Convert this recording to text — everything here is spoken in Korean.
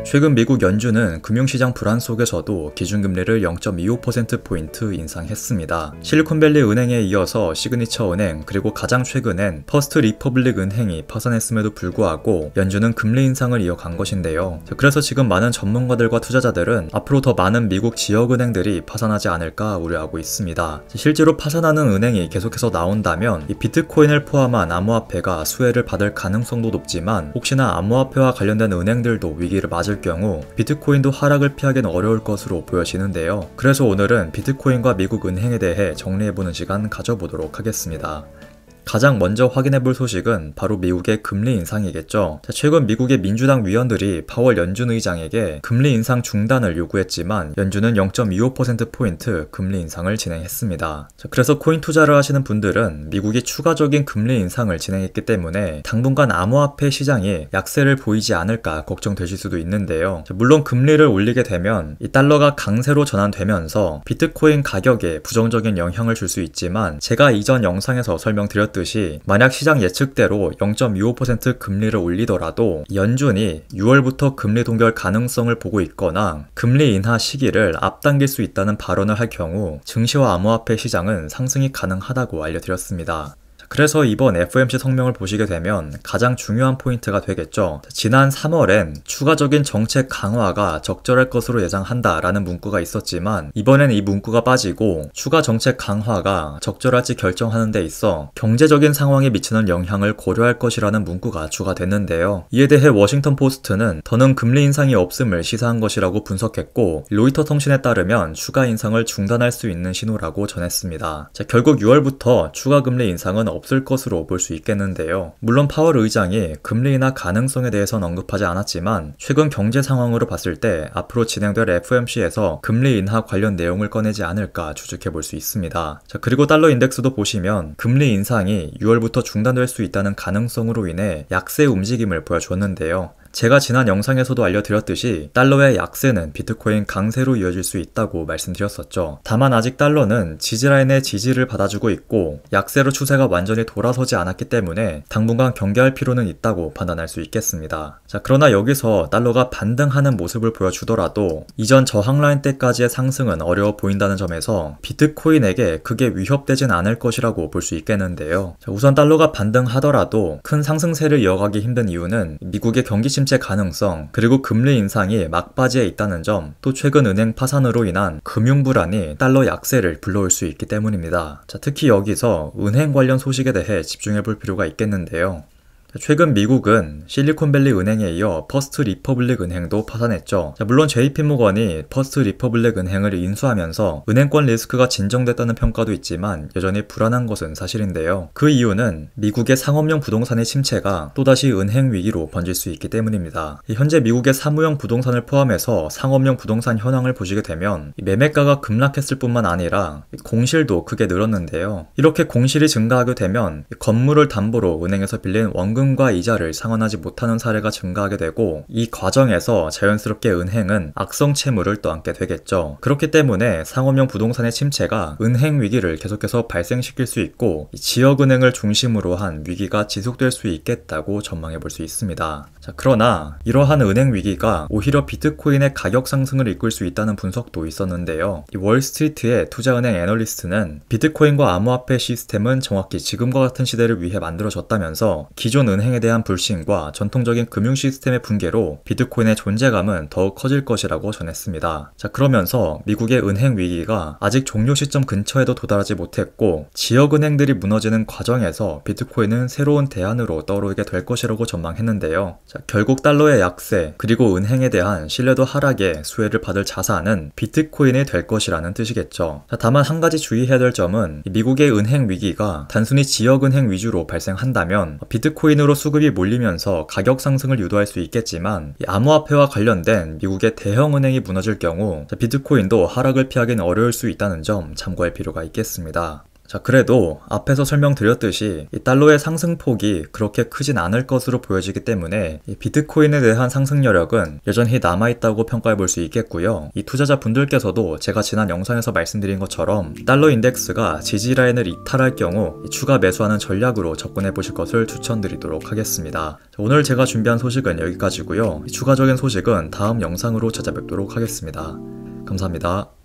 최근 미국 연준은 금융시장 불안 속에서도 기준금리를 0.25%포인트 인상했습니다. 실리콘밸리 은행에 이어서 시그니처 은행 그리고 가장 최근엔 퍼스트 리퍼블릭 은행이 파산했음에도 불구하고 연준은 금리 인상을 이어간 것인데요. 그래서 지금 많은 전문가들과 투자자들은 앞으로 더 많은 미국 지역은행들이 파산하지 않을까 우려하고 있습니다. 실제로 파산하는 은행이 계속해서 나온다면 이 비트코인을 포함한 암호화폐가 수혜를 받을 가능성도 높지만 혹시나 암호화폐와 관련된 은행들도 위기를 맞을 경우 비트코인도 하락을 피하기는 어려울 것으로 보여지는데요. 그래서 오늘은 비트코인과 미국 은행에 대해 정리해보는 시간 가져보도록 하겠습니다. 가장 먼저 확인해볼 소식은 바로 미국의 금리 인상이겠죠. 최근 미국의 민주당 위원들이 파월 연준 의장에게 금리 인상 중단을 요구했지만 연준은 0.25%포인트 금리 인상을 진행했습니다. 그래서 코인 투자를 하시는 분들은 미국이 추가적인 금리 인상을 진행했기 때문에 당분간 암호화폐 시장이 약세를 보이지 않을까 걱정되실 수도 있는데요. 물론 금리를 올리게 되면 이 달러가 강세로 전환되면서 비트코인 가격에 부정적인 영향을 줄 수 있지만 제가 이전 영상에서 설명드렸듯이 만약 시장 예측대로 0.25% 금리를 올리더라도 연준이 6월부터 금리 동결 가능성을 보고 있거나 금리 인하 시기를 앞당길 수 있다는 발언을 할 경우 증시와 암호화폐 시장은 상승이 가능하다고 알려드렸습니다. 그래서 이번 FOMC 성명을 보시게 되면 가장 중요한 포인트가 되겠죠. 지난 3월엔 추가적인 정책 강화가 적절할 것으로 예상한다라는 문구가 있었지만 이번엔 이 문구가 빠지고 추가 정책 강화가 적절할지 결정하는 데 있어 경제적인 상황에 미치는 영향을 고려할 것이라는 문구가 추가됐는데요. 이에 대해 워싱턴 포스트는 더는 금리 인상이 없음을 시사한 것이라고 분석했고 로이터 통신에 따르면 추가 인상을 중단할 수 있는 신호라고 전했습니다. 결국 6월부터 추가 금리 인상은 없을 것으로 볼 수 있겠는데요. 물론 파월 의장이 금리 인하 가능성에 대해서는 언급하지 않았지만 최근 경제 상황으로 봤을 때 앞으로 진행될 FOMC에서 금리 인하 관련 내용을 꺼내지 않을까 추측해 볼 수 있습니다. 그리고 달러 인덱스도 보시면 금리 인상이 6월부터 중단될 수 있다는 가능성으로 인해 약세 움직임을 보여줬는데요. 제가 지난 영상에서도 알려드렸듯이 달러의 약세는 비트코인 강세로 이어질 수 있다고 말씀드렸었죠. 다만 아직 달러는 지지라인의 지지를 받아주고 있고 약세로 추세가 완전히 돌아서지 않았기 때문에 당분간 경계할 필요는 있다고 판단할 수 있겠습니다. 그러나 여기서 달러가 반등하는 모습을 보여주더라도 이전 저항라인 때까지의 상승은 어려워 보인다는 점에서 비트코인에게 크게 위협되진 않을 것이라고 볼 수 있겠는데요. 우선 달러가 반등하더라도 큰 상승세를 이어가기 힘든 이유는 미국의 경기 침체 가능성 그리고 금리 인상이 막바지에 있다는 점, 또 최근 은행 파산으로 인한 금융 불안이 달러 약세를 불러올 수 있기 때문입니다. 특히 여기서 은행 관련 소식에 대해 집중해 볼 필요가 있겠는데요. 최근 미국은 실리콘밸리 은행에 이어 퍼스트 리퍼블릭 은행도 파산했죠. 물론 JP모건이 퍼스트 리퍼블릭 은행을 인수하면서 은행권 리스크가 진정됐다는 평가도 있지만 여전히 불안한 것은 사실인데요. 그 이유는 미국의 상업용 부동산의 침체가 또다시 은행 위기로 번질 수 있기 때문입니다. 현재 미국의 사무용 부동산을 포함해서 상업용 부동산 현황을 보시게 되면 매매가가 급락했을 뿐만 아니라 공실도 크게 늘었는데요. 이렇게 공실이 증가하게 되면 건물을 담보로 은행에서 빌린 원금 과 이자를 상환하지 못하는 사례가 증가하게 되고 이 과정에서 자연스럽게 은행은 악성 채무를 떠안게 되겠죠. 그렇기 때문에 상업용 부동산의 침체가 은행 위기를 계속해서 발생시킬 수 있고 지역은행을 중심으로 한 위기가 지속될 수 있겠다고 전망해 볼 수 있습니다. 그러나 이러한 은행 위기가 오히려 비트코인의 가격 상승을 이끌 수 있다는 분석도 있었는데요. 월스트리트의 투자은행 애널리스트는 비트코인과 암호화폐 시스템은 정확히 지금과 같은 시대를 위해 만들어졌다면서 기존 은행에 대한 불신과 전통적인 금융 시스템의 붕괴로 비트코인의 존재감은 더욱 커질 것이라고 전했습니다. 그러면서 미국의 은행 위기가 아직 종료 시점 근처에도 도달하지 못했고 지역은행들이 무너지는 과정에서 비트코인은 새로운 대안으로 떠오르게 될 것이라고 전망했는데요. 결국 달러의 약세 그리고 은행에 대한 신뢰도 하락에 수혜를 받을 자산은 비트코인이 될 것이라는 뜻이겠죠. 다만 한 가지 주의해야 될 점은 미국의 은행 위기가 단순히 지역은행 위주로 발생한다면 비트코인으로 수급이 몰리면서 가격 상승을 유도할 수 있겠지만 암호화폐와 관련된 미국의 대형은행이 무너질 경우 비트코인도 하락을 피하기는 어려울 수 있다는 점 참고할 필요가 있겠습니다. 자, 그래도 앞에서 설명드렸듯이 이 달러의 상승폭이 그렇게 크진 않을 것으로 보여지기 때문에 이 비트코인에 대한 상승 여력은 여전히 남아있다고 평가해 볼 수 있겠고요. 이 투자자분들께서도 제가 지난 영상에서 말씀드린 것처럼 달러 인덱스가 지지 라인을 이탈할 경우 추가 매수하는 전략으로 접근해 보실 것을 추천드리도록 하겠습니다. 자, 오늘 제가 준비한 소식은 여기까지고요. 추가적인 소식은 다음 영상으로 찾아뵙도록 하겠습니다. 감사합니다.